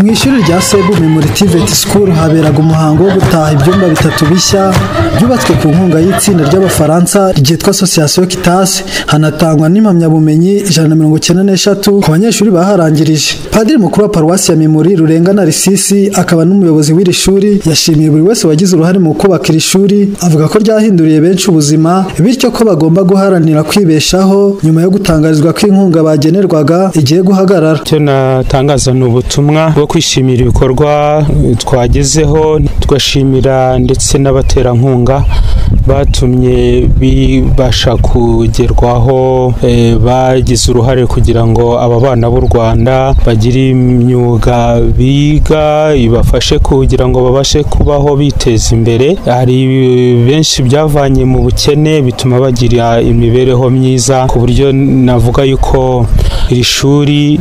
Mu ishuri rya Sebu Memory TVET School haberaga umuhango wo gutaha ibyumba bitatu bishya byubatswe ku nkunga y'itsinda ry'Abafaransa ryitwa Association Kitase, hanatangwa n'impamyabumenyi 193 ku banyeshuri baharangirije. Padiri mukuru wa Paruwasi ya Memory Rurengana Risisi akaba n'umuyobozi w'iri shuri yashimiye buri wese wagize uruhare mu kubaka iri shuri, avuga ko ryahinduriye benshi ubuzima bityo ko bagomba guharanira kwibeshaho nyuma yo gutangarizwa ko inkunga bagenerwaga igiye guhagarara. Cyo natangaza n'ubutumwa bwo kwishimira ibikorwa twagezeho, tugashimira ndetse n'abaterankunga batumye bibasha kugerwaho, bagize uruhare kugira ngo aba bana b'u Rwanda bagire imyuga biga ibafashe kugira ngo babashe kubaho biteza imbere. Hari benshi byavanye mu bukene bituma bagira imibereho myiza, ku buryo navuga yuko iri shuri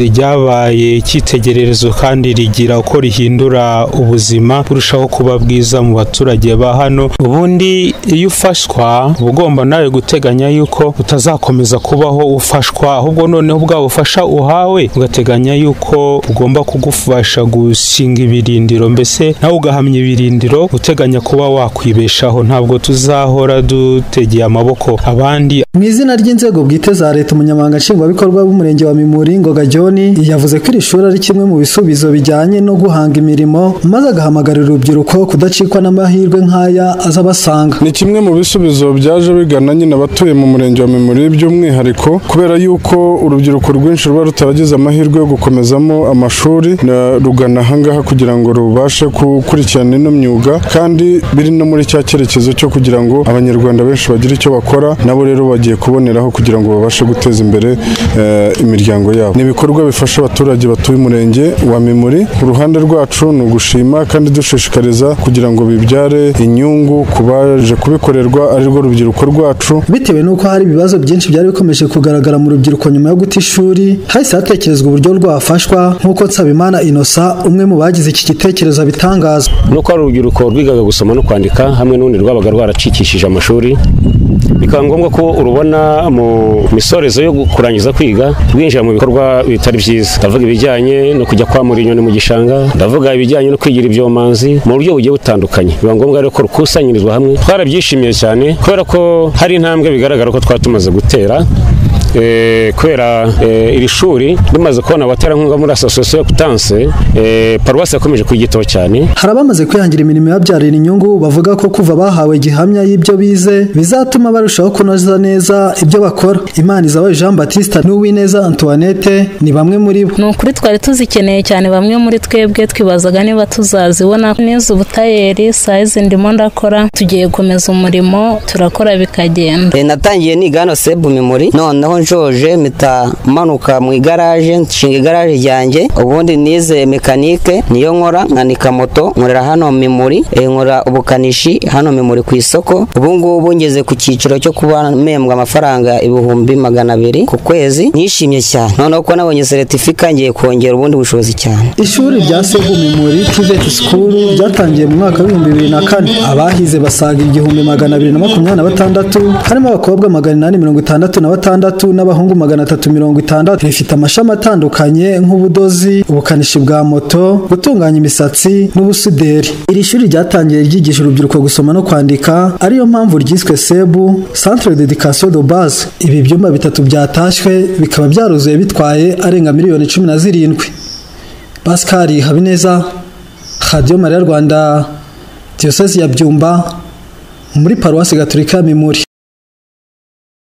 ryabaye icyitegererezo kandi rigira uko rihindura ubuzima burushaho kuba bwiza mu baturage ba hano. Ubundi iyo ufashwa ugomba nawe guteganya yuko utazakomeza kubaho ufashwa, ahubwo noneho ubwa bufasha uhawe ugateganya yuko ugomba kugufasha gushinga ibirindiro, mbese nawe ugahamya ibirindiro uteganya kuba wakwibeshaho. Ntabwo tuzahora dutegeye amaboko abandi. Mu izina ry'inzego bwite za leta, umunyamabanga nshingwabikorwa b'umurenge wa Mimuri Ngoga John yavuze ko iri shuri ari kimwe mu bisubizo bijyanye no guhanga imirimo, maze agahamagarira urubyiruko kudacikwa n'amahirwe nk'aya azabasanga. Ni kimwe mu bisubizo byaje bigana nyine abatuye mu murenge wa Mimuri by'umwihariko, kubera yuko urubyiruko rwinshi ruba rutaragize amahirwe yo gukomezamo amashuri, rugana ahangaha kugira ngo rubashe gukurikirana ino myuga, kandi biri no muri cya cyerekezo cyo kugira ngo abanyarwanda benshi bagire icyo bakora, nabo rero bagiye kuboneraho kugira ngo babashe guteza imbere imiryango yabo. Ni ibikorwa bifasha abaturage batuye umurenge wa Mimuri. Uruhande rwacu ni ugushima kandi dushishikariza kugira ngo bibyare inyungu ku baje kubikorerwa ari rwo rubyiruko rwacu. Bitewe n'uko hari ibibazo byinshi byari bikomeje kugaragara mu rubyiruko nyuma yo guta ishuri, hahise hatekerezwa uburyo rwafashwa, nk'uko Nsabimana Innocent umwe mu bagize iki gitekerezo abitangaza. Nuko ari urubyiruko rwigaga gusoma no kwandika hamwe n'undi rwabaga rwaracikishije amashuri, bikaba ngombwa ko urubona mu misorezo yo kurangiza kwiga rwinjira mu bikorwa bitari byiza. Ndavuga ibijyanye no kujya kwamura inyoni mu gishanga, ndavuga ibijyanye no kwigira ibyomanzi mu buryo bugiye butandukanye. Biba ngombwa rero ko rukusanyirizwa hamwe. Twarabyishimiye cyane kubera ko hari intambwe bigaragara ko twatumaze gutera, kubera iri shuri rimaze kubona abaterankunga muri Association Kitase, Paruwasi yakomeje kwigitaho cyane. Hari abamaze kwihangira imirimo yabyarira inyungu, bavuga ko kuva bahawe gihamya y'ibyo bize bizatuma barushaho kunoza neza ibyo bakora. Imanizabayo Jean Baptiste n'Uwineza Antoinette ni bamwe muri bo. Ni ukuri twari tuzikeneye cyane, bamwe muri twebwe twibazaga niba tuzazibona. Neza ubutayeri size ndimo ndakora, tugiye gukomeza umurimo, turakora bikagenda. Natangiye niga hano Sebu Memory, noneho njoje mpita manuka mu igaraje, nshinga igaraje ryanjye. Ubundi nize mekanike, niyo nkora, nkanika moto, nkorera hano Memory, nkora ubukanishi hano Memory ku isoko. Ubu ngubu ngeze ku cyiciro cyo kuba mpembwa amafaranga 200 ku kwezi. Nishimye cyane, noneho ko nabonye certificate ngiye kongera ubundi bushobozi cyane. Ishuri rya Sebu Memory TVET School ryatangiye mu mwaka wa 2004. Abahize basaga 1226, harimo abakobwa 866 n'abahungu 360. Rifite amashami atandukanye nk'ubudozi, ubukanishi bwa moto, gutunganya imisatsi n'ubusuderi. Iri shuri ryatangiye ryigisha urubyiruko gusoma no kwandika, ariyo mpamvu ryiswe Sebu Centre d'Education de Base. Ibi byumba bitatu byatashywe bikaba byaruzuye bitwaye arenga miliyoni 17. Pascal Habineza, Radio Maria Rwanda, Diocese ya Byumba, muri Paruwasi Gatolika ya Mimuri.